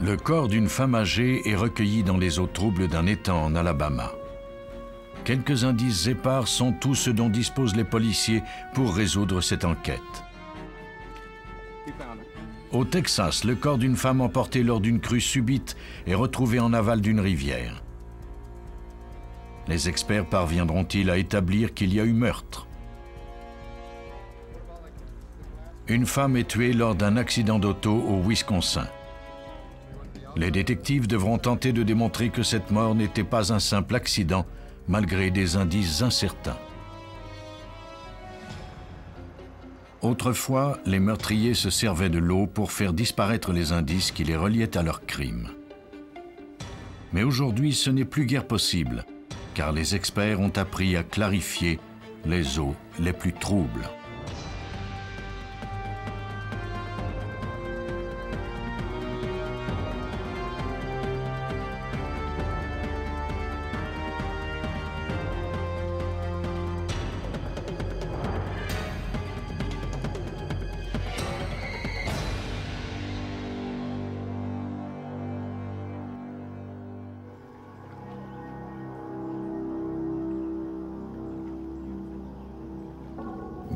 Le corps d'une femme âgée est recueilli dans les eaux troubles d'un étang en Alabama. Quelques indices épars sont tout ce dont disposent les policiers pour résoudre cette enquête. Au Texas, le corps d'une femme emportée lors d'une crue subite est retrouvé en aval d'une rivière. Les experts parviendront-ils à établir qu'il y a eu meurtre? Une femme est tuée lors d'un accident d'auto au Wisconsin. Les détectives devront tenter de démontrer que cette mort n'était pas un simple accident, malgré des indices incertains. Autrefois, les meurtriers se servaient de l'eau pour faire disparaître les indices qui les reliaient à leur crime. Mais aujourd'hui, ce n'est plus guère possible, car les experts ont appris à clarifier les eaux les plus troubles.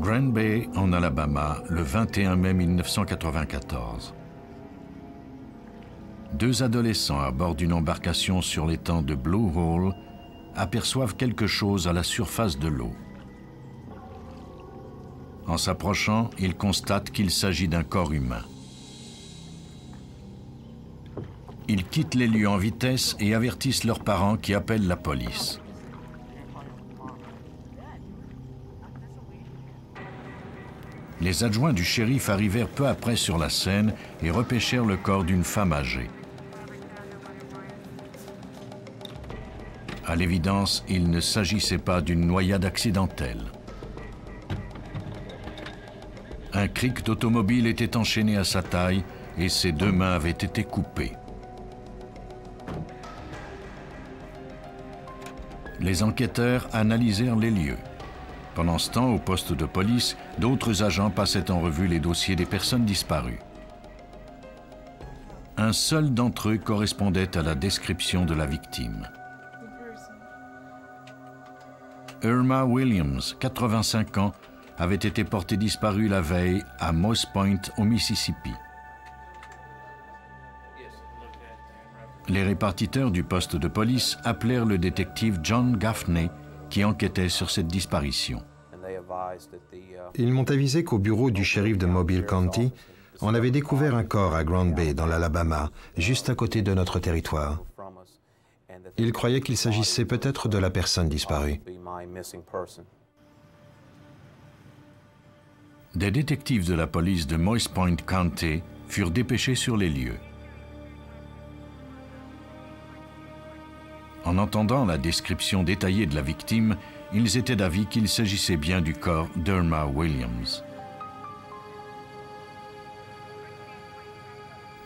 Grand Bay, en Alabama, le 21 mai 1994. Deux adolescents à bord d'une embarcation sur l'étang de Blue Hole aperçoivent quelque chose à la surface de l'eau. En s'approchant, ils constatent qu'il s'agit d'un corps humain. Ils quittent les lieux en vitesse et avertissent leurs parents qui appellent la police. Les adjoints du shérif arrivèrent peu après sur la scène et repêchèrent le corps d'une femme âgée. À l'évidence, il ne s'agissait pas d'une noyade accidentelle. Un cric d'automobile était enchaîné à sa taille et ses deux mains avaient été coupées. Les enquêteurs analysèrent les lieux. Pendant ce temps, au poste de police, d'autres agents passaient en revue les dossiers des personnes disparues. Un seul d'entre eux correspondait à la description de la victime. Irma Williams, 85 ans, avait été portée disparue la veille à Moss Point, au Mississippi. Les répartiteurs du poste de police appelèrent le détective John Gaffney, qui enquêtait sur cette disparition. Ils m'ont avisé qu'au bureau du shérif de Mobile County, on avait découvert un corps à Grand Bay, dans l'Alabama, juste à côté de notre territoire. Ils croyaient qu'il s'agissait peut-être de la personne disparue. Des détectives de la police de Moss Point County furent dépêchés sur les lieux. En entendant la description détaillée de la victime, ils étaient d'avis qu'il s'agissait bien du corps d'Irma Williams.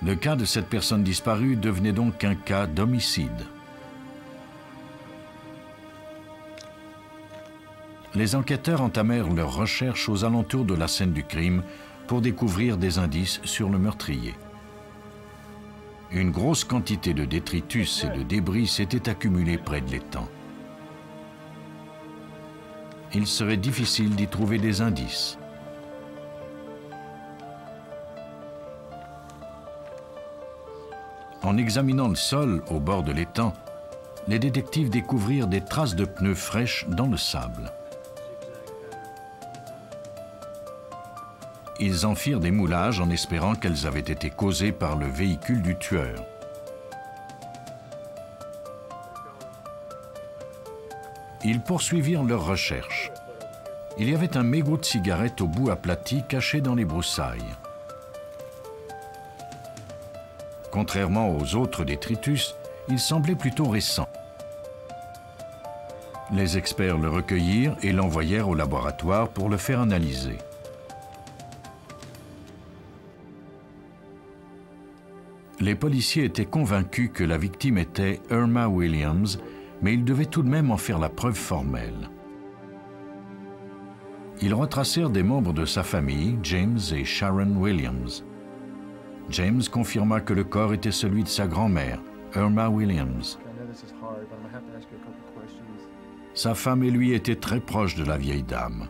Le cas de cette personne disparue devenait donc un cas d'homicide. Les enquêteurs entamèrent leurs recherches aux alentours de la scène du crime pour découvrir des indices sur le meurtrier. Une grosse quantité de détritus et de débris s'était accumulée près de l'étang. Il serait difficile d'y trouver des indices. En examinant le sol au bord de l'étang, les détectives découvrirent des traces de pneus fraîches dans le sable. Ils en firent des moulages en espérant qu'elles avaient été causées par le véhicule du tueur. Ils poursuivirent leurs recherches. Il y avait un mégot de cigarette au bout aplati caché dans les broussailles. Contrairement aux autres détritus, il semblait plutôt récent. Les experts le recueillirent et l'envoyèrent au laboratoire pour le faire analyser. Les policiers étaient convaincus que la victime était Irma Williams, mais ils devaient tout de même en faire la preuve formelle. Ils retracèrent des membres de sa famille, James et Sharon Williams. James confirma que le corps était celui de sa grand-mère, Irma Williams. Sa femme et lui étaient très proches de la vieille dame.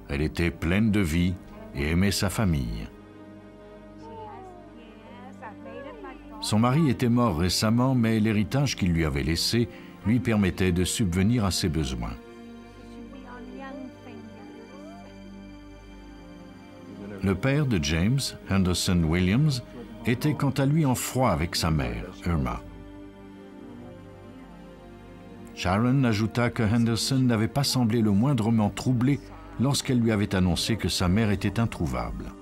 Elle était pleine de vie et aimait sa famille. Son mari était mort récemment, mais l'héritage qu'il lui avait laissé lui permettait de subvenir à ses besoins. Le père de James, Henderson Williams, était quant à lui en froid avec sa mère, Irma. Sharon ajouta que Henderson n'avait pas semblé le moindrement troublé lorsqu'elle lui avait annoncé que sa mère était introuvable.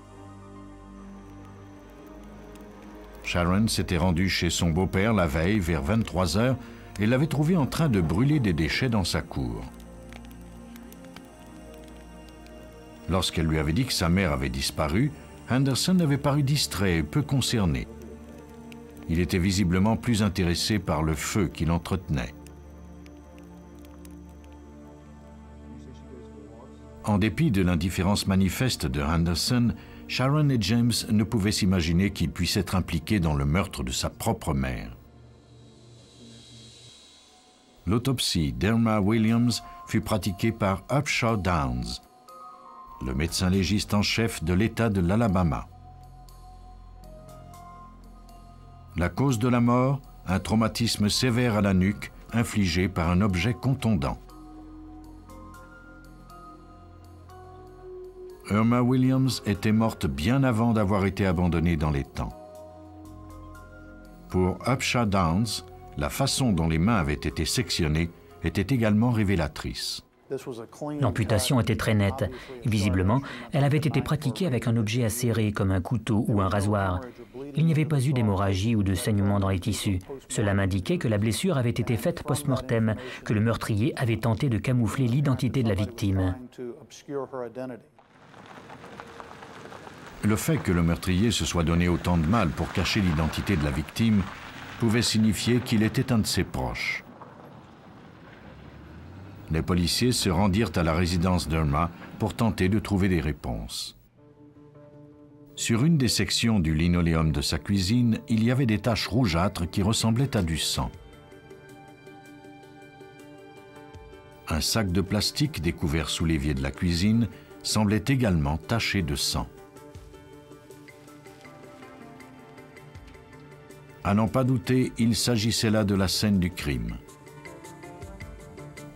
Sharon s'était rendue chez son beau-père la veille vers 23 heures et l'avait trouvé en train de brûler des déchets dans sa cour. Lorsqu'elle lui avait dit que sa mère avait disparu, Henderson avait paru distrait et peu concerné. Il était visiblement plus intéressé par le feu qu'il entretenait. En dépit de l'indifférence manifeste de Henderson, Sharon et James ne pouvaient s'imaginer qu'il puisse être impliqué dans le meurtre de sa propre mère. L'autopsie d'Irma Williams fut pratiquée par Upshaw Downs, le médecin légiste en chef de l'État de l'Alabama. La cause de la mort, un traumatisme sévère à la nuque infligé par un objet contondant. Irma Williams était morte bien avant d'avoir été abandonnée dans l'étang. Pour Upshaw Downs, la façon dont les mains avaient été sectionnées était également révélatrice. L'amputation était très nette. Visiblement, elle avait été pratiquée avec un objet acéré comme un couteau ou un rasoir. Il n'y avait pas eu d'hémorragie ou de saignement dans les tissus. Cela m'indiquait que la blessure avait été faite post-mortem, que le meurtrier avait tenté de camoufler l'identité de la victime. Le fait que le meurtrier se soit donné autant de mal pour cacher l'identité de la victime pouvait signifier qu'il était un de ses proches. Les policiers se rendirent à la résidence d'Irma pour tenter de trouver des réponses. Sur une des sections du linoléum de sa cuisine, il y avait des taches rougeâtres qui ressemblaient à du sang. Un sac de plastique découvert sous l'évier de la cuisine semblait également taché de sang. À n'en pas douter, il s'agissait là de la scène du crime.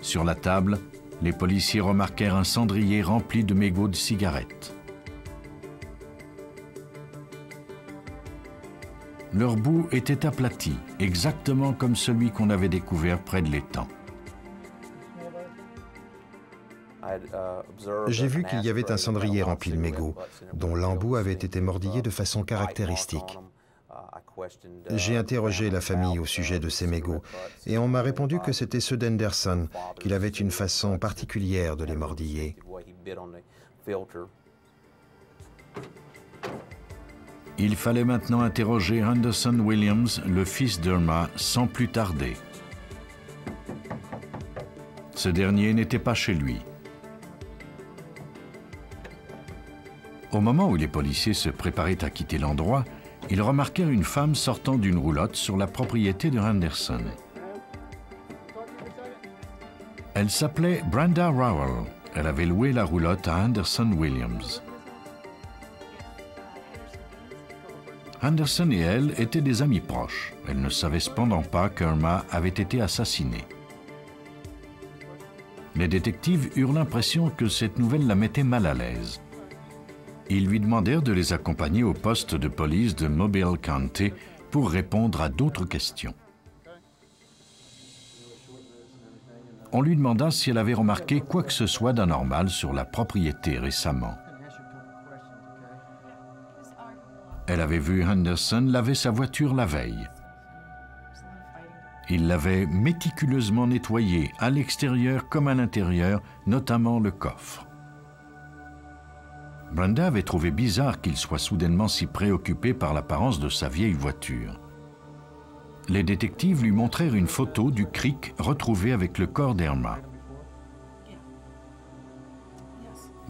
Sur la table, les policiers remarquèrent un cendrier rempli de mégots de cigarettes. Leur bout était aplati, exactement comme celui qu'on avait découvert près de l'étang. J'ai vu qu'il y avait un cendrier rempli de mégots, dont l'embout avait été mordillé de façon caractéristique. J'ai interrogé la famille au sujet de ces mégots et on m'a répondu que c'était ceux d'Henderson, qu'il avait une façon particulière de les mordiller. Il fallait maintenant interroger Henderson Williams, le fils d'Irma, sans plus tarder. Ce dernier n'était pas chez lui. Au moment où les policiers se préparaient à quitter l'endroit, ils remarquèrent une femme sortant d'une roulotte sur la propriété de Henderson. Elle s'appelait Brenda Rowell. Elle avait loué la roulotte à Henderson Williams. Henderson et elle étaient des amis proches. Elle ne savait cependant pas qu'Irma avait été assassinée. Les détectives eurent l'impression que cette nouvelle la mettait mal à l'aise. Ils lui demandèrent de les accompagner au poste de police de Mobile County pour répondre à d'autres questions. On lui demanda si elle avait remarqué quoi que ce soit d'anormal sur la propriété récemment. Elle avait vu Henderson laver sa voiture la veille. Il l'avait méticuleusement nettoyée, à l'extérieur comme à l'intérieur, notamment le coffre. Brenda avait trouvé bizarre qu'il soit soudainement si préoccupé par l'apparence de sa vieille voiture. Les détectives lui montrèrent une photo du creek retrouvé avec le corps d'Irma.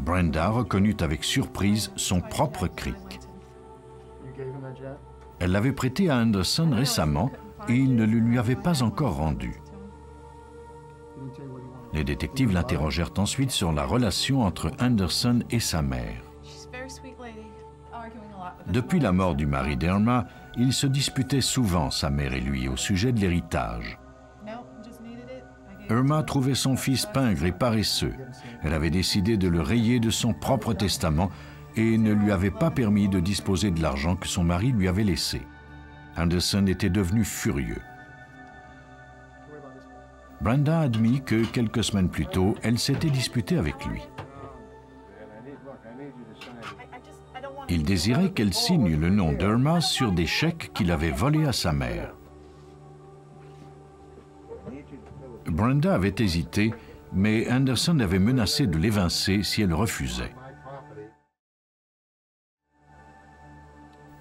Brenda reconnut avec surprise son propre cric. Elle l'avait prêté à Anderson récemment et il ne le lui avait pas encore rendu. Les détectives l'interrogèrent ensuite sur la relation entre Anderson et sa mère. Depuis la mort du mari d'Irma, il se disputait souvent, sa mère et lui, au sujet de l'héritage. Irma trouvait son fils pingre et paresseux. Elle avait décidé de le rayer de son propre testament et ne lui avait pas permis de disposer de l'argent que son mari lui avait laissé. Anderson était devenu furieux. Brenda admit que quelques semaines plus tôt, elle s'était disputée avec lui. Il désirait qu'elle signe le nom d'Irma sur des chèques qu'il avait volés à sa mère. Brenda avait hésité, mais Anderson avait menacé de l'évincer si elle refusait.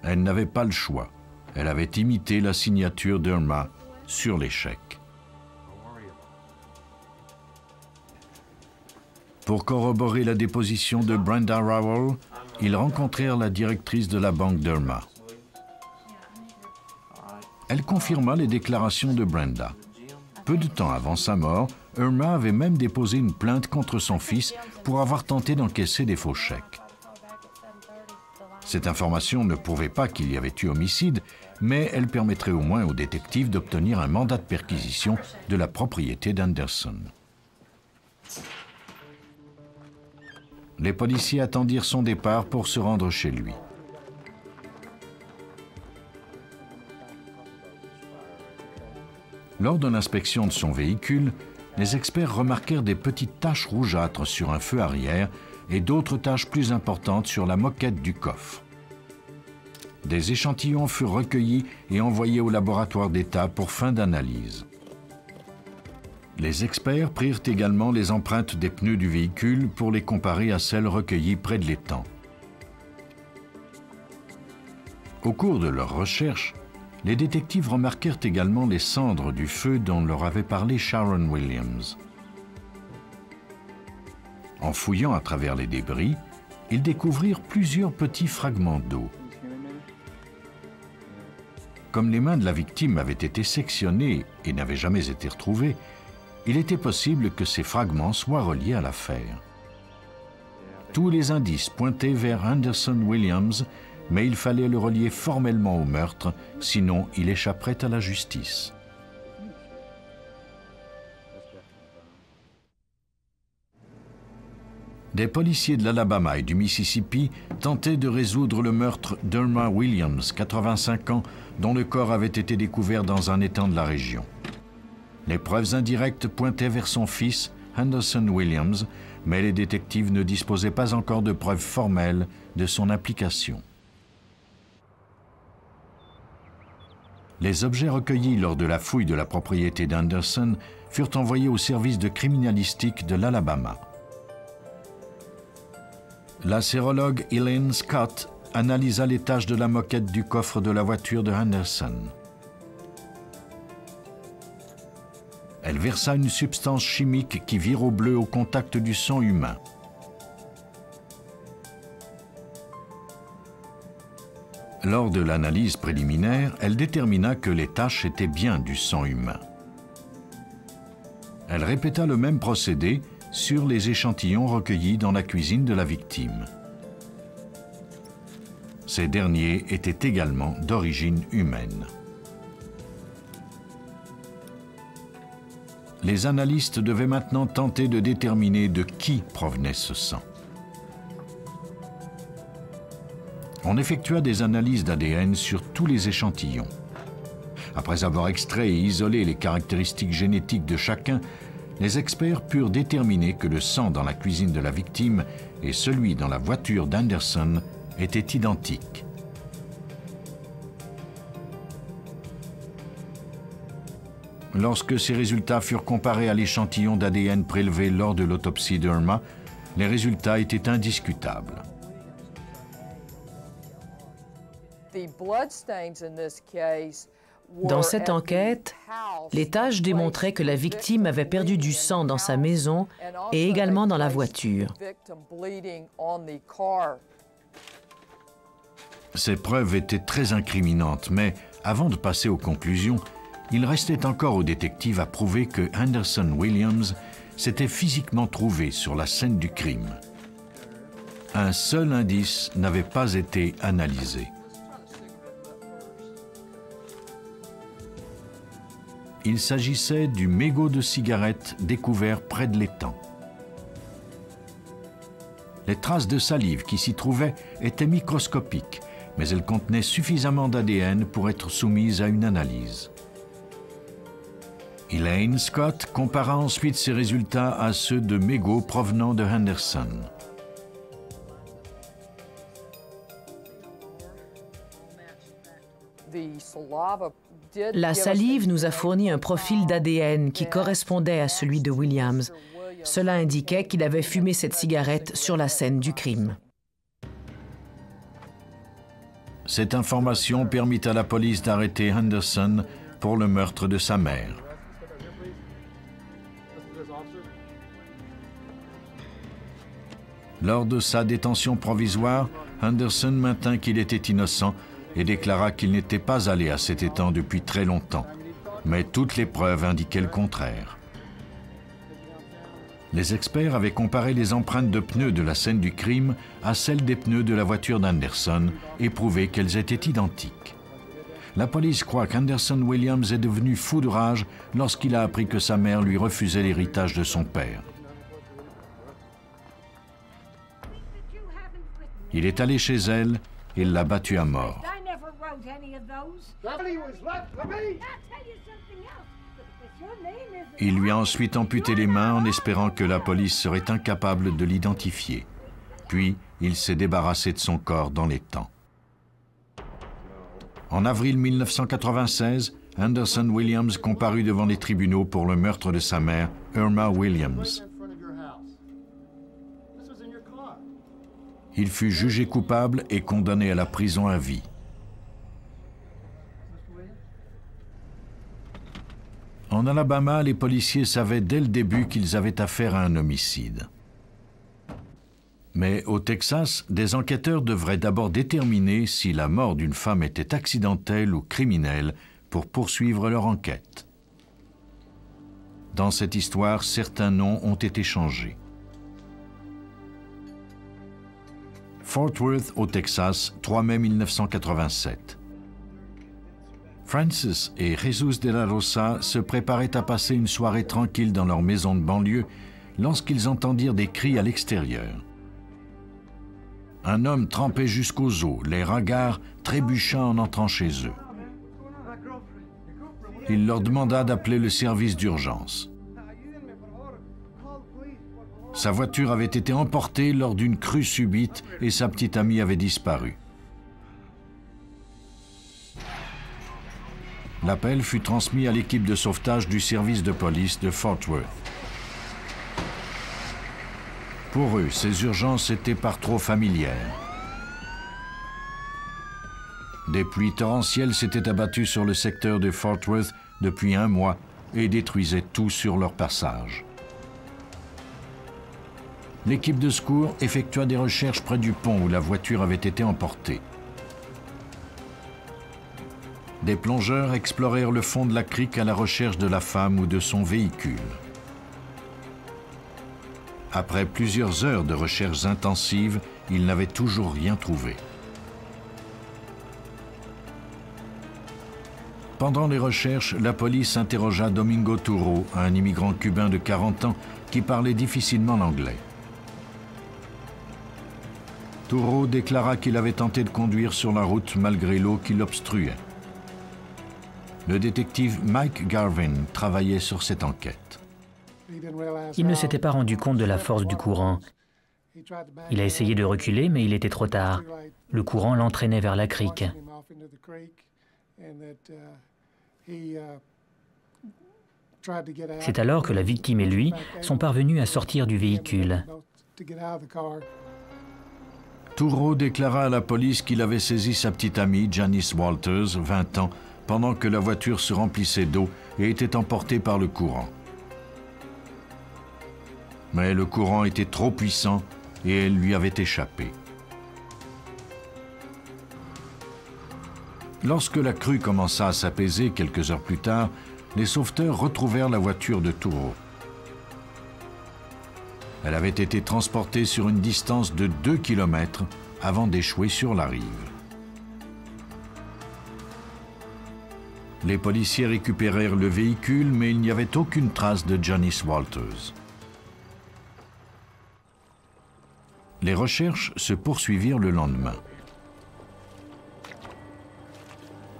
Elle n'avait pas le choix. Elle avait imité la signature d'Irma sur les chèques. Pour corroborer la déposition de Brenda Rowell, ils rencontrèrent la directrice de la banque d'Irma. Elle confirma les déclarations de Brenda. Peu de temps avant sa mort, Irma avait même déposé une plainte contre son fils pour avoir tenté d'encaisser des faux chèques. Cette information ne prouvait pas qu'il y avait eu homicide, mais elle permettrait au moins aux détectives d'obtenir un mandat de perquisition de la propriété d'Anderson. Les policiers attendirent son départ pour se rendre chez lui. Lors de l'inspection de son véhicule, les experts remarquèrent des petites taches rougeâtres sur un feu arrière et d'autres taches plus importantes sur la moquette du coffre. Des échantillons furent recueillis et envoyés au laboratoire d'État pour fin d'analyse. Les experts prirent également les empreintes des pneus du véhicule pour les comparer à celles recueillies près de l'étang. Au cours de leurs recherches, les détectives remarquèrent également les cendres du feu dont leur avait parlé Sharon Williams. En fouillant à travers les débris, ils découvrirent plusieurs petits fragments d'eau. Comme les mains de la victime avaient été sectionnées et n'avaient jamais été retrouvées, il était possible que ces fragments soient reliés à l'affaire. Tous les indices pointaient vers Anderson Williams, mais il fallait le relier formellement au meurtre, sinon il échapperait à la justice. Des policiers de l'Alabama et du Mississippi tentaient de résoudre le meurtre d'Irma Williams, 85 ans, dont le corps avait été découvert dans un étang de la région. Les preuves indirectes pointaient vers son fils, Anderson Williams, mais les détectives ne disposaient pas encore de preuves formelles de son implication. Les objets recueillis lors de la fouille de la propriété d'Anderson furent envoyés au service de criminalistique de l'Alabama. La sérologue Elaine Scott analysa les taches de la moquette du coffre de la voiture de Anderson. Elle versa une substance chimique qui vire au bleu au contact du sang humain. Lors de l'analyse préliminaire, elle détermina que les taches étaient bien du sang humain. Elle répéta le même procédé sur les échantillons recueillis dans la cuisine de la victime. Ces derniers étaient également d'origine humaine. Les analystes devaient maintenant tenter de déterminer de qui provenait ce sang. On effectua des analyses d'ADN sur tous les échantillons. Après avoir extrait et isolé les caractéristiques génétiques de chacun, les experts purent déterminer que le sang dans la cuisine de la victime et celui dans la voiture d'Anderson étaient identiques. Lorsque ces résultats furent comparés à l'échantillon d'ADN prélevé lors de l'autopsie d'Irma, les résultats étaient indiscutables. The bloodstains in this case Dans cette enquête, les tâches démontraient que la victime avait perdu du sang dans sa maison et également dans la voiture. Ces preuves étaient très incriminantes, mais avant de passer aux conclusions, il restait encore aux détectives à prouver que Henderson Williams s'était physiquement trouvé sur la scène du crime. Un seul indice n'avait pas été analysé. Il s'agissait du mégot de cigarette découvert près de l'étang. Les traces de salive qui s'y trouvaient étaient microscopiques, mais elles contenaient suffisamment d'ADN pour être soumises à une analyse. Elaine Scott compara ensuite ses résultats à ceux de mégots provenant de Henderson. La salive nous a fourni un profil d'ADN qui correspondait à celui de Williams. Cela indiquait qu'il avait fumé cette cigarette sur la scène du crime. Cette information permit à la police d'arrêter Henderson pour le meurtre de sa mère. Lors de sa détention provisoire, Henderson maintint qu'il était innocent et déclara qu'il n'était pas allé à cet étang depuis très longtemps. Mais toutes les preuves indiquaient le contraire. Les experts avaient comparé les empreintes de pneus de la scène du crime à celles des pneus de la voiture d'Henderson et prouvé qu'elles étaient identiques. La police croit qu'Henderson Williams est devenu fou de rage lorsqu'il a appris que sa mère lui refusait l'héritage de son père. Il est allé chez elle et l'a battue à mort. Il lui a ensuite amputé les mains en espérant que la police serait incapable de l'identifier. Puis, il s'est débarrassé de son corps dans l'étang. En avril 1996, Henderson Williams comparut devant les tribunaux pour le meurtre de sa mère, Irma Williams. Il fut jugé coupable et condamné à la prison à vie. En Alabama, les policiers savaient dès le début qu'ils avaient affaire à un homicide. Mais au Texas, des enquêteurs devraient d'abord déterminer si la mort d'une femme était accidentelle ou criminelle pour poursuivre leur enquête. Dans cette histoire, certains noms ont été changés. Fort Worth, au Texas, 3 mai 1987. Francis et Jesus de la Rosa se préparaient à passer une soirée tranquille dans leur maison de banlieue lorsqu'ils entendirent des cris à l'extérieur. Un homme trempé jusqu'aux os, l'air hagard, trébucha en entrant chez eux. Il leur demanda d'appeler le service d'urgence. Sa voiture avait été emportée lors d'une crue subite et sa petite amie avait disparu. L'appel fut transmis à l'équipe de sauvetage du service de police de Fort Worth. Pour eux, ces urgences étaient par trop familières. Des pluies torrentielles s'étaient abattues sur le secteur de Fort Worth depuis un mois et détruisaient tout sur leur passage. L'équipe de secours effectua des recherches près du pont où la voiture avait été emportée. Des plongeurs explorèrent le fond de la crique à la recherche de la femme ou de son véhicule. Après plusieurs heures de recherches intensives, ils n'avaient toujours rien trouvé. Pendant les recherches, la police interrogea Domingo Turro, un immigrant cubain de 40 ans qui parlait difficilement l'anglais. Turro déclara qu'il avait tenté de conduire sur la route malgré l'eau qui l'obstruait. Le détective Mike Garvin travaillait sur cette enquête. Il ne s'était pas rendu compte de la force du courant. Il a essayé de reculer, mais il était trop tard. Le courant l'entraînait vers la crique. C'est alors que la victime et lui sont parvenus à sortir du véhicule. Turro déclara à la police qu'il avait saisi sa petite amie, Janice Walters, 20 ans, pendant que la voiture se remplissait d'eau et était emportée par le courant. Mais le courant était trop puissant et elle lui avait échappé. Lorsque la crue commença à s'apaiser quelques heures plus tard, les sauveteurs retrouvèrent la voiture de Touro. Elle avait été transportée sur une distance de 2 km avant d'échouer sur la rive. Les policiers récupérèrent le véhicule, mais il n'y avait aucune trace de Janice Walters. Les recherches se poursuivirent le lendemain.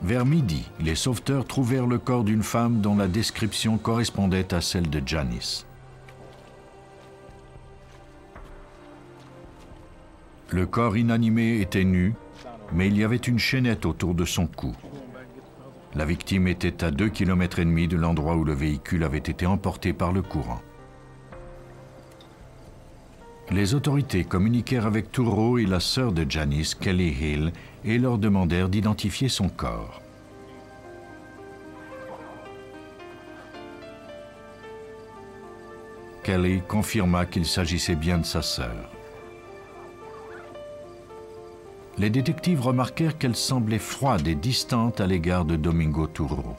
Vers midi, les sauveteurs trouvèrent le corps d'une femme dont la description correspondait à celle de Janice. Le corps inanimé était nu, mais il y avait une chaînette autour de son cou. La victime était à 2,5 km de l'endroit où le véhicule avait été emporté par le courant. Les autorités communiquèrent avec Touro et la sœur de Janice, Kelly Hill, et leur demandèrent d'identifier son corps. Kelly confirma qu'il s'agissait bien de sa sœur. Les détectives remarquèrent qu'elle semblait froide et distante à l'égard de Domingo Touro.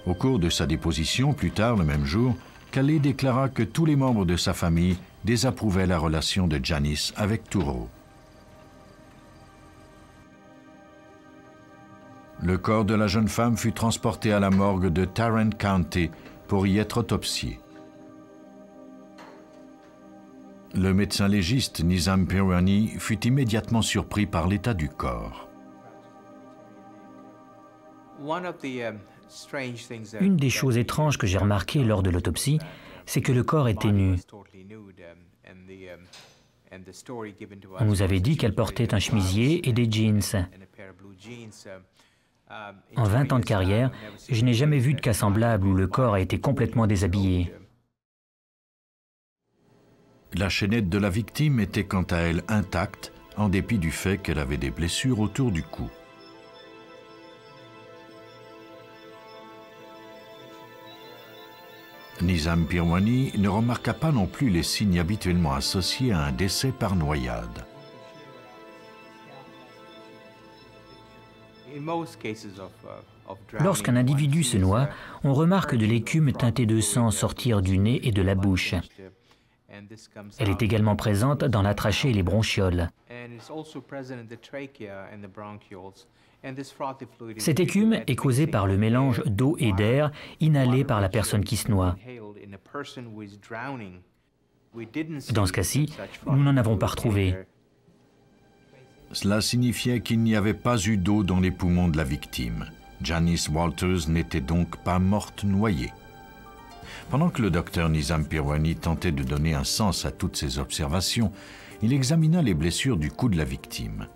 Au cours de sa déposition, plus tard le même jour, Kelly déclara que tous les membres de sa famille désapprouvaient la relation de Janice avec Touro. Le corps de la jeune femme fut transporté à la morgue de Tarrant County pour y être autopsié. Le médecin légiste Nizam Pirwani fut immédiatement surpris par l'état du corps. Une des choses étranges que j'ai remarquées lors de l'autopsie, c'est que le corps était nu. On nous avait dit qu'elle portait un chemisier et des jeans. En 20 ans de carrière, je n'ai jamais vu de cas semblable où le corps a été complètement déshabillé. La chaînette de la victime était quant à elle intacte, en dépit du fait qu'elle avait des blessures autour du cou. Nizam Pirwani ne remarqua pas non plus les signes habituellement associés à un décès par noyade. Lorsqu'un individu se noie, on remarque de l'écume teintée de sang sortir du nez et de la bouche. Elle est également présente dans la trachée et les bronchioles. Cette écume est causée par le mélange d'eau et d'air inhalé par la personne qui se noie. Dans ce cas-ci, nous n'en avons pas retrouvé. Cela signifiait qu'il n'y avait pas eu d'eau dans les poumons de la victime. Janice Walters n'était donc pas morte noyée. Pendant que le docteur Nizam Pirwani tentait de donner un sens à toutes ces observations, il examina les blessures du cou de la victime.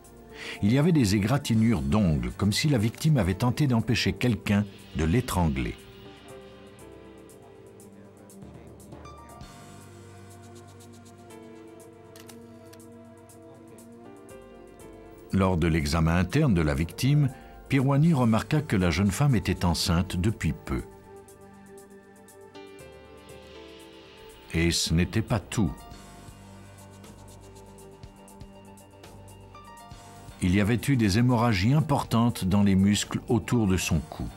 Il y avait des égratignures d'ongles, comme si la victime avait tenté d'empêcher quelqu'un de l'étrangler. Lors de l'examen interne de la victime, Pirwani remarqua que la jeune femme était enceinte depuis peu. Et ce n'était pas tout. Il y avait eu des hémorragies importantes dans les muscles autour de son cou.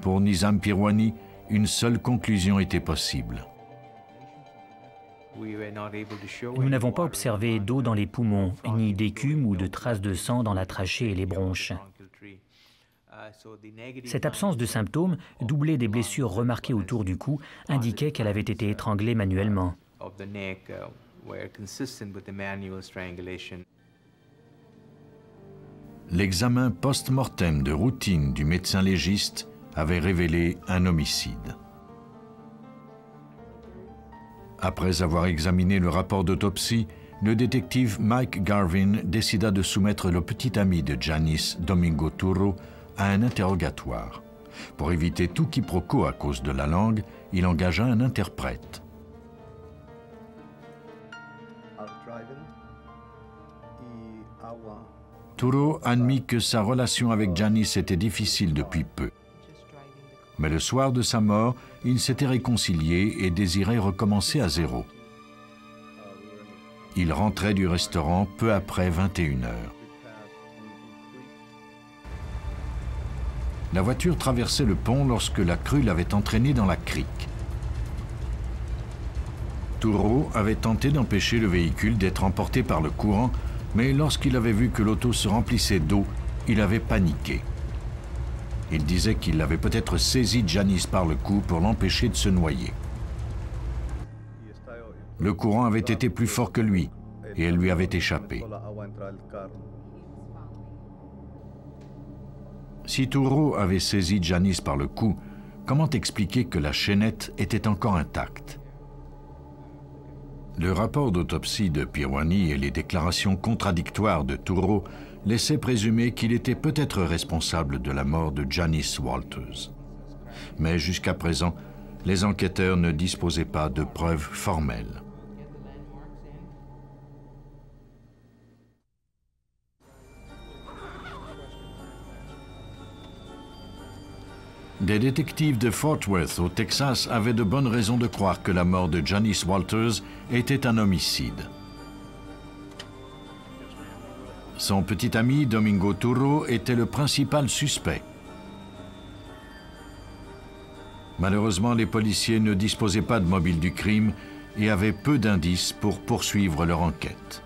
Pour Nizam Pirwani, une seule conclusion était possible. Nous n'avons pas observé d'eau dans les poumons, ni d'écume ou de traces de sang dans la trachée et les bronches. Cette absence de symptômes, doublée des blessures remarquées autour du cou, indiquait qu'elle avait été étranglée manuellement. L'examen post-mortem de routine du médecin légiste avait révélé un homicide. Après avoir examiné le rapport d'autopsie, le détective Mike Garvin décida de soumettre le petit ami de Janice, Domingo Touro, à un interrogatoire. Pour éviter tout quiproquo à cause de la langue, il engagea un interprète. Turo admit que sa relation avec Janice était difficile depuis peu. Mais le soir de sa mort, ils s'étaient réconciliés et désiraient recommencer à zéro. Il rentrait du restaurant peu après 21 heures. La voiture traversait le pont lorsque la crue l'avait entraîné dans la crique. Turo avait tenté d'empêcher le véhicule d'être emporté par le courant, mais lorsqu'il avait vu que l'auto se remplissait d'eau, il avait paniqué. Il disait qu'il avait peut-être saisi Janice par le cou pour l'empêcher de se noyer. Le courant avait été plus fort que lui et elle lui avait échappé. Si Turo avait saisi Janice par le cou, comment expliquer que la chaînette était encore intacte? Le rapport d'autopsie de Pirwani et les déclarations contradictoires de Turo laissaient présumer qu'il était peut-être responsable de la mort de Janice Walters. Mais jusqu'à présent, les enquêteurs ne disposaient pas de preuves formelles. Des détectives de Fort Worth, au Texas, avaient de bonnes raisons de croire que la mort de Janice Walters était un homicide. Son petit ami, Domingo Turo, était le principal suspect. Malheureusement, les policiers ne disposaient pas de mobile du crime et avaient peu d'indices pour poursuivre leur enquête.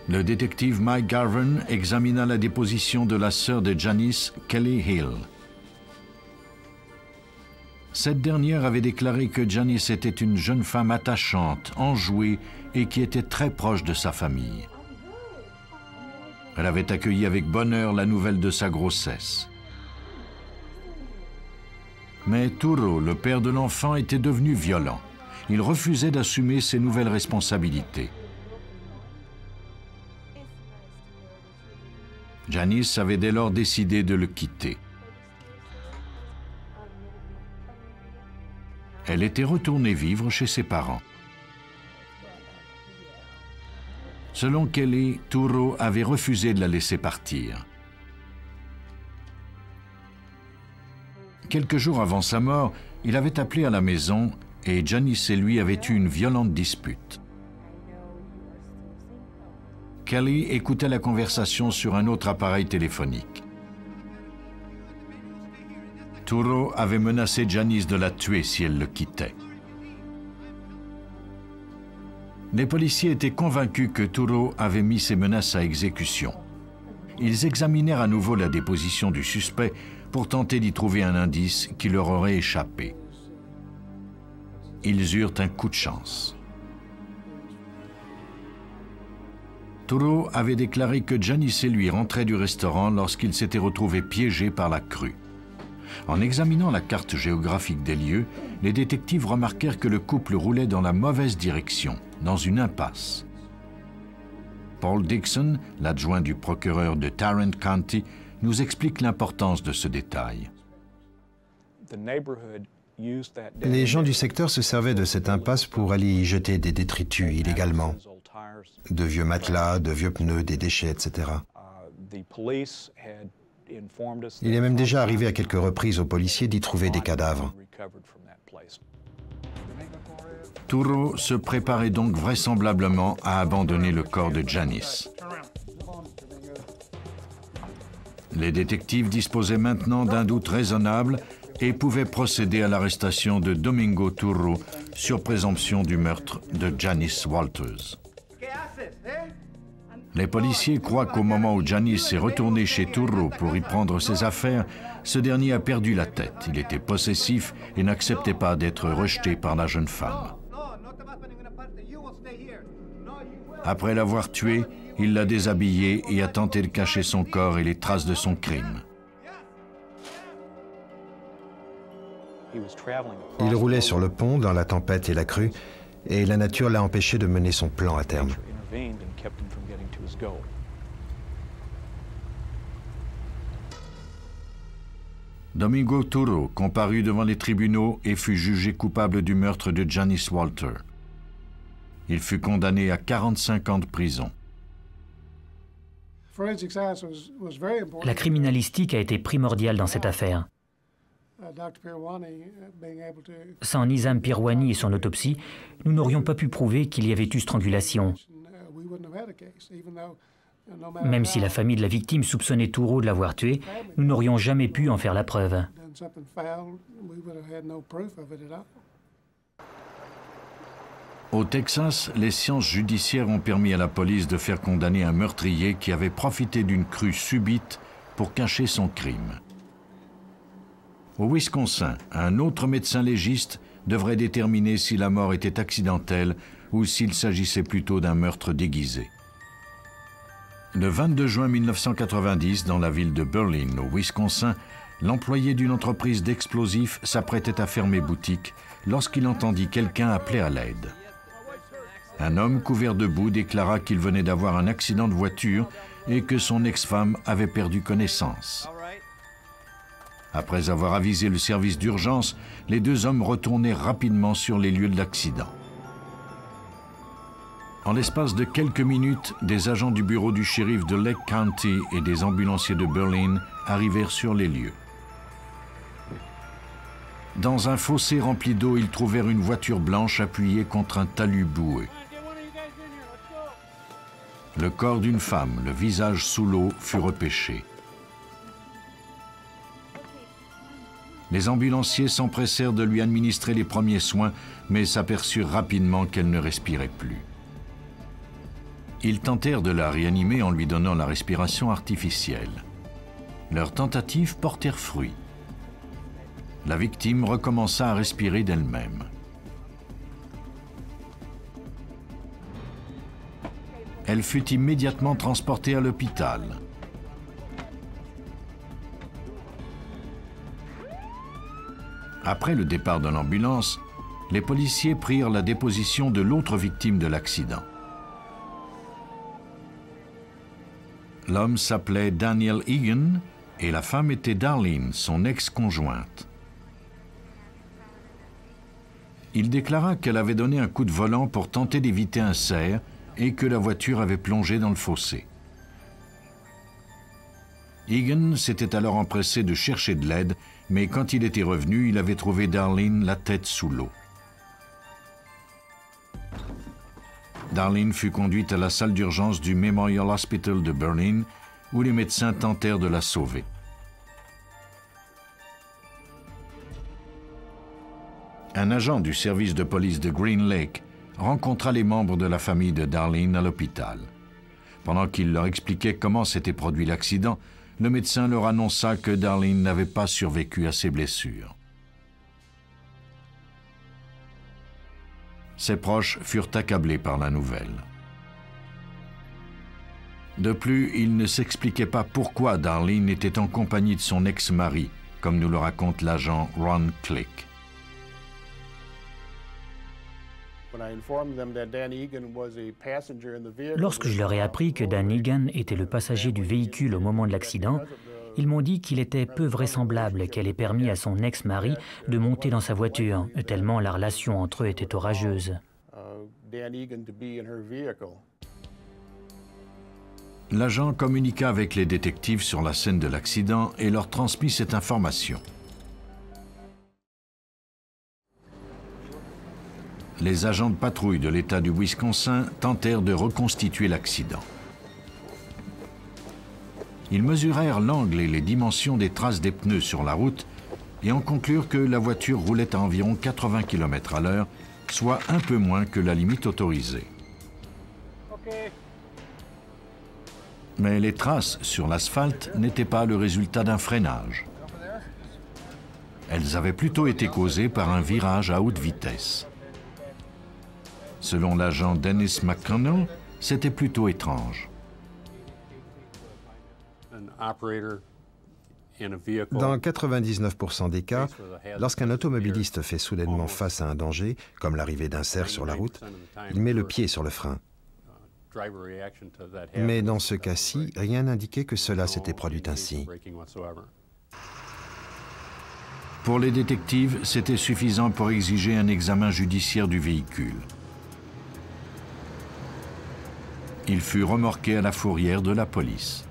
Le détective Mike Garvin examina la déposition de la sœur de Janice, Kelly Hill. Cette dernière avait déclaré que Janice était une jeune femme attachante, enjouée et qui était très proche de sa famille. Elle avait accueilli avec bonheur la nouvelle de sa grossesse. Mais Turo, le père de l'enfant, était devenu violent. Il refusait d'assumer ses nouvelles responsabilités. Janice avait dès lors décidé de le quitter. Elle était retournée vivre chez ses parents. Selon Kelly, Turo avait refusé de la laisser partir. Quelques jours avant sa mort, il avait appelé à la maison et Janice et lui avaient eu une violente dispute. Kelly écoutait la conversation sur un autre appareil téléphonique. Turo avait menacé Janice de la tuer si elle le quittait. Les policiers étaient convaincus que Turo avait mis ces menaces à exécution. Ils examinèrent à nouveau la déposition du suspect pour tenter d'y trouver un indice qui leur aurait échappé. Ils eurent un coup de chance. Turo avait déclaré que Janice et lui rentraient du restaurant lorsqu'ils s'étaient retrouvés piégés par la crue. En examinant la carte géographique des lieux, les détectives remarquèrent que le couple roulait dans la mauvaise direction, dans une impasse. Paul Dixon, l'adjoint du procureur de Tarrant County, nous explique l'importance de ce détail. Les gens du secteur se servaient de cette impasse pour aller y jeter des détritus illégalement. De vieux matelas, de vieux pneus, des déchets, etc. Il est même déjà arrivé à quelques reprises aux policiers d'y trouver des cadavres. Turo se préparait donc vraisemblablement à abandonner le corps de Janice. Les détectives disposaient maintenant d'un doute raisonnable et pouvaient procéder à l'arrestation de Domingo Turo sur présomption du meurtre de Janice Walters. Les policiers croient qu'au moment où Janice est retourné chez Turo pour y prendre ses affaires, ce dernier a perdu la tête. Il était possessif et n'acceptait pas d'être rejeté par la jeune femme. Après l'avoir tuée, il l'a déshabillée et a tenté de cacher son corps et les traces de son crime. Il roulait sur le pont dans la tempête et la crue, et la nature l'a empêché de mener son plan à terme. Domingo Turo comparut devant les tribunaux et fut jugé coupable du meurtre de Janice Walters. Il fut condamné à 45 ans de prison. La criminalistique a été primordiale dans cette affaire. Sans Nizam Pirwani et son autopsie, nous n'aurions pas pu prouver qu'il y avait eu strangulation. Même si la famille de la victime soupçonnait Touro de l'avoir tué, nous n'aurions jamais pu en faire la preuve. Au Texas, les sciences judiciaires ont permis à la police de faire condamner un meurtrier qui avait profité d'une crue subite pour cacher son crime. Au Wisconsin, un autre médecin légiste devrait déterminer si la mort était accidentelle ou s'il s'agissait plutôt d'un meurtre déguisé. Le 22 juin 1990, dans la ville de Berlin, au Wisconsin, l'employé d'une entreprise d'explosifs s'apprêtait à fermer boutique lorsqu'il entendit quelqu'un appeler à l'aide. Un homme couvert de boue déclara qu'il venait d'avoir un accident de voiture et que son ex-femme avait perdu connaissance. Après avoir avisé le service d'urgence, les deux hommes retournèrent rapidement sur les lieux de l'accident. En l'espace de quelques minutes, des agents du bureau du shérif de Lake County et des ambulanciers de Berlin arrivèrent sur les lieux. Dans un fossé rempli d'eau, ils trouvèrent une voiture blanche appuyée contre un talus boueux. Le corps d'une femme, le visage sous l'eau, fut repêché. Les ambulanciers s'empressèrent de lui administrer les premiers soins, mais s'aperçurent rapidement qu'elle ne respirait plus. Ils tentèrent de la réanimer en lui donnant la respiration artificielle. Leurs tentatives portèrent fruit. La victime recommença à respirer d'elle-même. Elle fut immédiatement transportée à l'hôpital. Après le départ de l'ambulance, les policiers prirent la déposition de l'autre victime de l'accident. L'homme s'appelait Daniel Egan et la femme était Darlene, son ex-conjointe. Il déclara qu'elle avait donné un coup de volant pour tenter d'éviter un cerf et que la voiture avait plongé dans le fossé. Egan s'était alors empressé de chercher de l'aide, mais quand il était revenu, il avait trouvé Darlene la tête sous l'eau. Darlene fut conduite à la salle d'urgence du Memorial Hospital de Berlin, où les médecins tentèrent de la sauver. Un agent du service de police de Green Lake rencontra les membres de la famille de Darlene à l'hôpital. Pendant qu'il leur expliquait comment s'était produit l'accident, le médecin leur annonça que Darlene n'avait pas survécu à ses blessures. Ses proches furent accablés par la nouvelle. De plus, il ne s'expliquait pas pourquoi Darlene était en compagnie de son ex-mari, comme nous le raconte l'agent Ron Click. Lorsque je leur ai appris que Dan Egan était le passager du véhicule au moment de l'accident, ils m'ont dit qu'il était peu vraisemblable qu'elle ait permis à son ex-mari de monter dans sa voiture, tellement la relation entre eux était orageuse. L'agent communiqua avec les détectives sur la scène de l'accident et leur transmit cette information. Les agents de patrouille de l'État du Wisconsin tentèrent de reconstituer l'accident. Ils mesurèrent l'angle et les dimensions des traces des pneus sur la route et en conclurent que la voiture roulait à environ 80 km/h, soit un peu moins que la limite autorisée. Mais les traces sur l'asphalte n'étaient pas le résultat d'un freinage. Elles avaient plutôt été causées par un virage à haute vitesse. Selon l'agent Dennis McConnell, c'était plutôt étrange. Dans 99% des cas, lorsqu'un automobiliste fait soudainement face à un danger, comme l'arrivée d'un cerf sur la route, il met le pied sur le frein. Mais dans ce cas-ci, rien n'indiquait que cela s'était produit ainsi. Pour les détectives, c'était suffisant pour exiger un examen judiciaire du véhicule. Il fut remorqué à la fourrière de la police.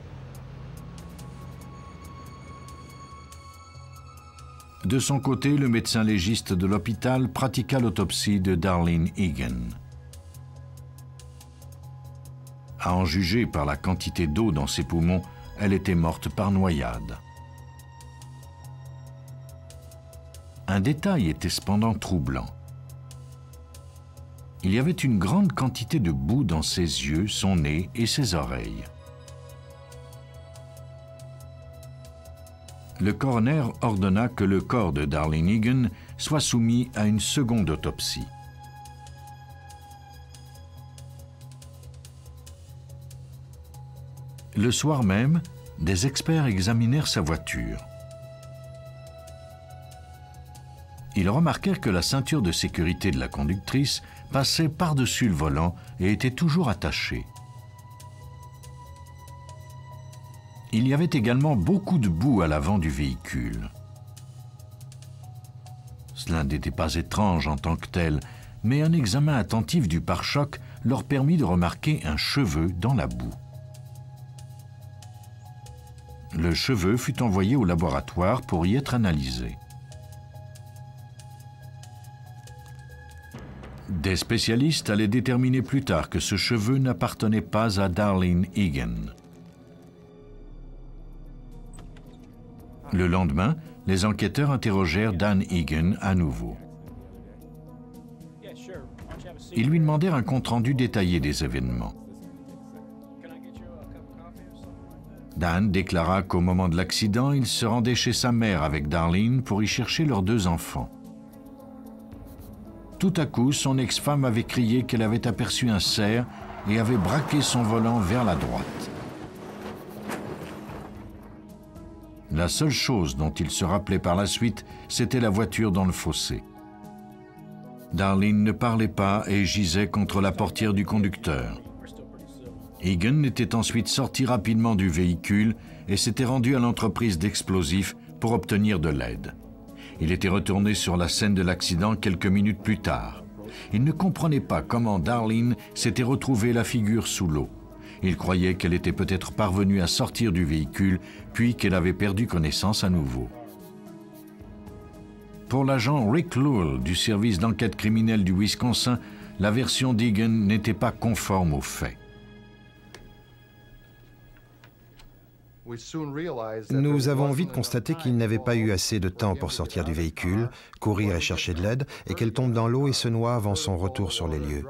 De son côté, le médecin légiste de l'hôpital pratiqua l'autopsie de Darlene Egan. À en juger par la quantité d'eau dans ses poumons, elle était morte par noyade. Un détail était cependant troublant. Il y avait une grande quantité de boue dans ses yeux, son nez et ses oreilles. Le coroner ordonna que le corps de Darlene Egan soit soumis à une seconde autopsie. Le soir même, des experts examinèrent sa voiture. Ils remarquèrent que la ceinture de sécurité de la conductrice passait par-dessus le volant et était toujours attachée. Il y avait également beaucoup de boue à l'avant du véhicule. Cela n'était pas étrange en tant que tel, mais un examen attentif du pare-choc leur permit de remarquer un cheveu dans la boue. Le cheveu fut envoyé au laboratoire pour y être analysé. Des spécialistes allaient déterminer plus tard que ce cheveu n'appartenait pas à Darlene Egan. Le lendemain, les enquêteurs interrogèrent Dan Egan à nouveau. Ils lui demandèrent un compte-rendu détaillé des événements. Dan déclara qu'au moment de l'accident, il se rendait chez sa mère avec Darlene pour y chercher leurs 2 enfants. Tout à coup, son ex-femme avait crié qu'elle avait aperçu un cerf et avait braqué son volant vers la droite. La seule chose dont il se rappelait par la suite, c'était la voiture dans le fossé. Darlene ne parlait pas et gisait contre la portière du conducteur. Egan était ensuite sorti rapidement du véhicule et s'était rendu à l'entreprise d'explosifs pour obtenir de l'aide. Il était retourné sur la scène de l'accident quelques minutes plus tard. Il ne comprenait pas comment Darlene s'était retrouvée la figure sous l'eau. Il croyait qu'elle était peut-être parvenue à sortir du véhicule, puis qu'elle avait perdu connaissance à nouveau. Pour l'agent Rick Lowell du service d'enquête criminelle du Wisconsin, la version d'Egan n'était pas conforme aux faits. Nous avons vite constaté qu'il n'avait pas eu assez de temps pour sortir du véhicule, courir et chercher de l'aide, et qu'elle tombe dans l'eau et se noie avant son retour sur les lieux.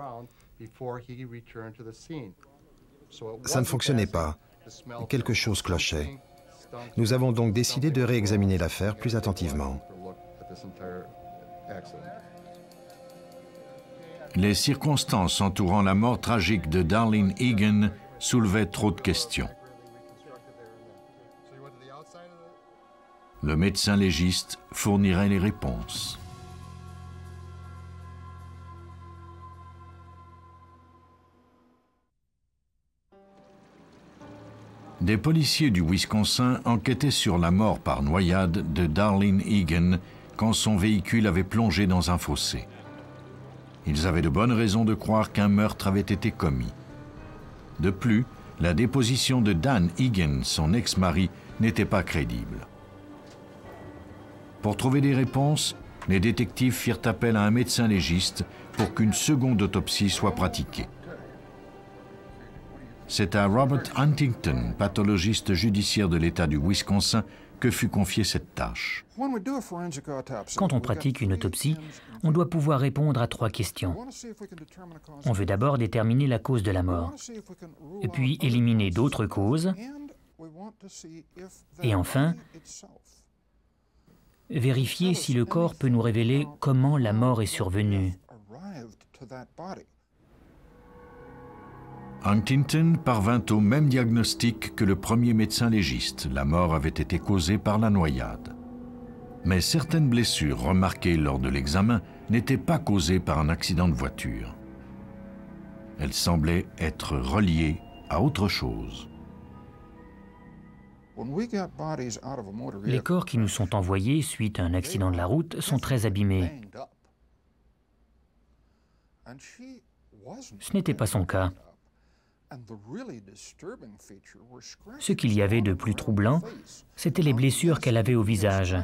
Ça ne fonctionnait pas. Quelque chose clochait. Nous avons donc décidé de réexaminer l'affaire plus attentivement. Les circonstances entourant la mort tragique de Darlene Egan soulevaient trop de questions. Le médecin légiste fournirait les réponses. Des policiers du Wisconsin enquêtaient sur la mort par noyade de Darlene Egan quand son véhicule avait plongé dans un fossé. Ils avaient de bonnes raisons de croire qu'un meurtre avait été commis. De plus, la déposition de Dan Egan, son ex-mari, n'était pas crédible. Pour trouver des réponses, les détectives firent appel à un médecin légiste pour qu'une seconde autopsie soit pratiquée. C'est à Robert Huntington, pathologiste judiciaire de l'État du Wisconsin, que fut confiée cette tâche. Quand on pratique une autopsie, on doit pouvoir répondre à 3 questions. On veut d'abord déterminer la cause de la mort, et puis éliminer d'autres causes, et enfin, vérifier si le corps peut nous révéler comment la mort est survenue. Huntington parvint au même diagnostic que le premier médecin légiste. La mort avait été causée par la noyade. Mais certaines blessures remarquées lors de l'examen n'étaient pas causées par un accident de voiture. Elles semblaient être reliées à autre chose. Les corps qui nous sont envoyés suite à un accident de la route sont très abîmés. Ce n'était pas son cas. Ce qu'il y avait de plus troublant, c'étaient les blessures qu'elle avait au visage.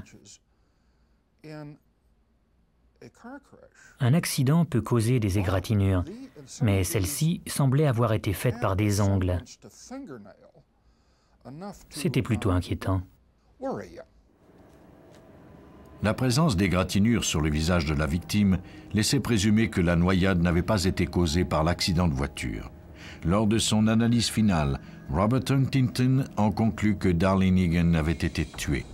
Un accident peut causer des égratignures, mais celle-ci semblait avoir été faite par des ongles. C'était plutôt inquiétant. La présence d'égratignures sur le visage de la victime laissait présumer que la noyade n'avait pas été causée par l'accident de voiture. Lors de son analyse finale, Robert Huntington en conclut que Darlene Egan avait été tuée.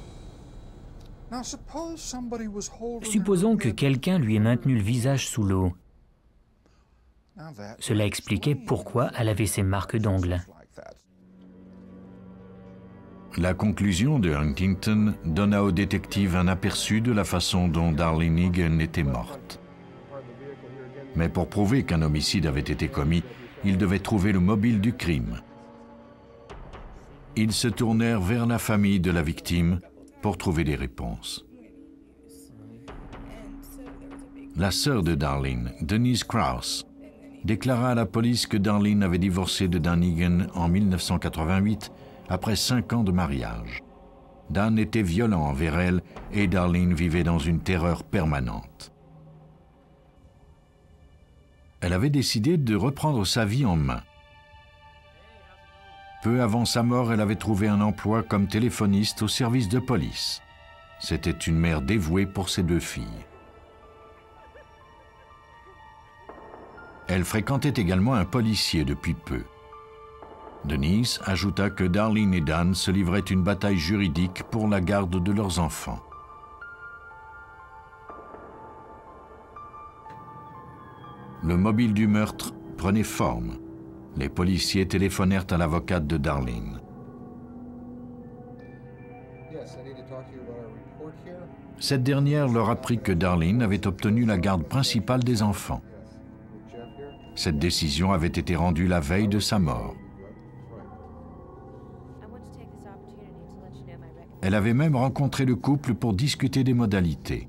Supposons que quelqu'un lui ait maintenu le visage sous l'eau. Cela expliquait pourquoi elle avait ces marques d'ongles. La conclusion de Huntington donna au détective un aperçu de la façon dont Darlene Egan était morte. Mais pour prouver qu'un homicide avait été commis, ils devaient trouver le mobile du crime. Ils se tournèrent vers la famille de la victime pour trouver des réponses. La sœur de Darlene, Denise Krause, déclara à la police que Darlene avait divorcé de Dan Egan en 1988 après 5 ans de mariage. Dan était violent envers elle et Darlene vivait dans une terreur permanente. Elle avait décidé de reprendre sa vie en main. Peu avant sa mort, elle avait trouvé un emploi comme téléphoniste au service de police. C'était une mère dévouée pour ses 2 filles. Elle fréquentait également un policier depuis peu. Denise ajouta que Darlene et Dan se livraient une bataille juridique pour la garde de leurs enfants. Le mobile du meurtre prenait forme. Les policiers téléphonèrent à l'avocate de Darlene. Cette dernière leur apprit que Darlene avait obtenu la garde principale des enfants. Cette décision avait été rendue la veille de sa mort. Elle avait même rencontré le couple pour discuter des modalités.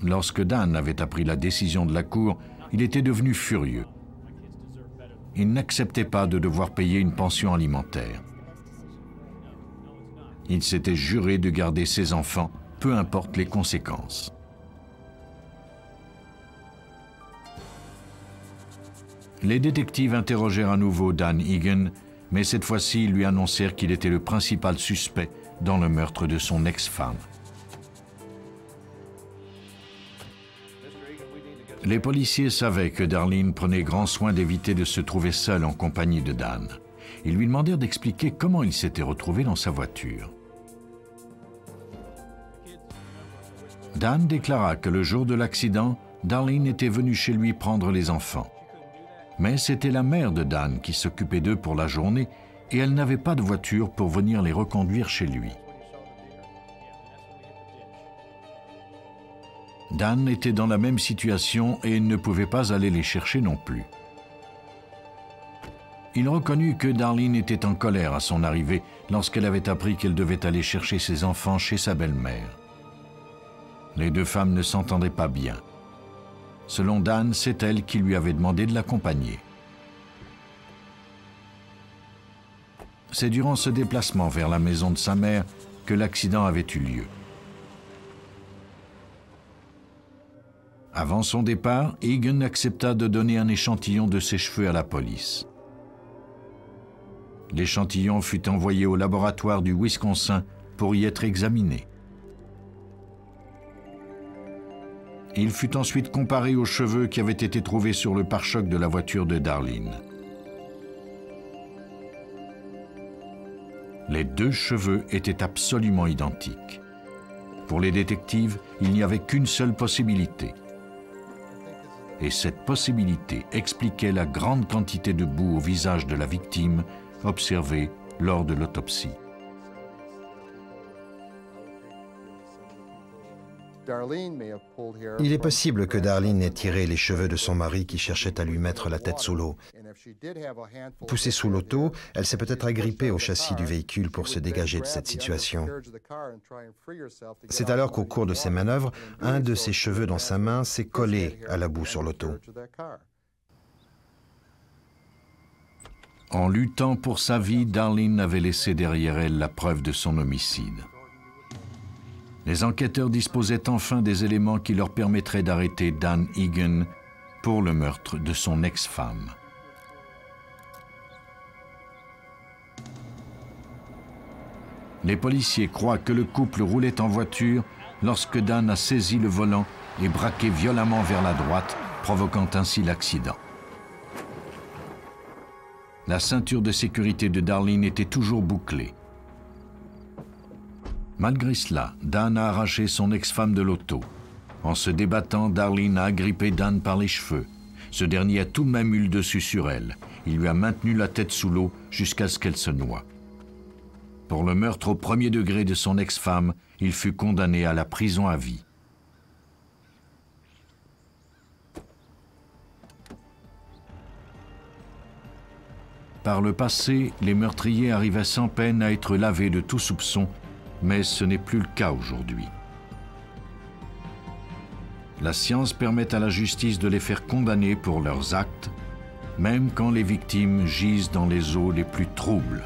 Lorsque Dan avait appris la décision de la Cour, il était devenu furieux. Il n'acceptait pas de devoir payer une pension alimentaire. Il s'était juré de garder ses enfants, peu importe les conséquences. Les détectives interrogèrent à nouveau Dan Egan, mais cette fois-ci, ils lui annoncèrent qu'il était le principal suspect dans le meurtre de son ex-femme. Les policiers savaient que Darlene prenait grand soin d'éviter de se trouver seule en compagnie de Dan. Ils lui demandèrent d'expliquer comment il s'était retrouvé dans sa voiture. Dan déclara que le jour de l'accident, Darlene était venue chez lui prendre les enfants. Mais c'était la mère de Dan qui s'occupait d'eux pour la journée et elle n'avait pas de voiture pour venir les reconduire chez lui. Dan était dans la même situation et ne pouvait pas aller les chercher non plus. Il reconnut que Darlene était en colère à son arrivée lorsqu'elle avait appris qu'elle devait aller chercher ses enfants chez sa belle-mère. Les 2 femmes ne s'entendaient pas bien. Selon Dan, c'est elle qui lui avait demandé de l'accompagner. C'est durant ce déplacement vers la maison de sa mère que l'accident avait eu lieu. Avant son départ, Egan accepta de donner un échantillon de ses cheveux à la police. L'échantillon fut envoyé au laboratoire du Wisconsin pour y être examiné. Il fut ensuite comparé aux cheveux qui avaient été trouvés sur le pare-choc de la voiture de Darlene. Les 2 cheveux étaient absolument identiques. Pour les détectives, il n'y avait qu'une seule possibilité. Et cette possibilité expliquait la grande quantité de boue au visage de la victime observée lors de l'autopsie. Il est possible que Darlene ait tiré les cheveux de son mari qui cherchait à lui mettre la tête sous l'eau. Poussée sous l'auto, elle s'est peut-être agrippée au châssis du véhicule pour se dégager de cette situation. C'est alors qu'au cours de ses manœuvres, un de ses cheveux dans sa main s'est collé à la boue sur l'auto. En luttant pour sa vie, Darlene avait laissé derrière elle la preuve de son homicide. Les enquêteurs disposaient enfin des éléments qui leur permettraient d'arrêter Dan Egan pour le meurtre de son ex-femme. Les policiers croient que le couple roulait en voiture lorsque Dan a saisi le volant et braqué violemment vers la droite, provoquant ainsi l'accident. La ceinture de sécurité de Darlene était toujours bouclée. Malgré cela, Dan a arraché son ex-femme de l'auto. En se débattant, Darlene a agrippé Dan par les cheveux. Ce dernier a tout de même eu le dessus sur elle. Il lui a maintenu la tête sous l'eau jusqu'à ce qu'elle se noie. Pour le meurtre au premier degré de son ex-femme, il fut condamné à la prison à vie. Par le passé, les meurtriers arrivaient sans peine à être lavés de tout soupçon, mais ce n'est plus le cas aujourd'hui. La science permet à la justice de les faire condamner pour leurs actes, même quand les victimes gisent dans les eaux les plus troubles.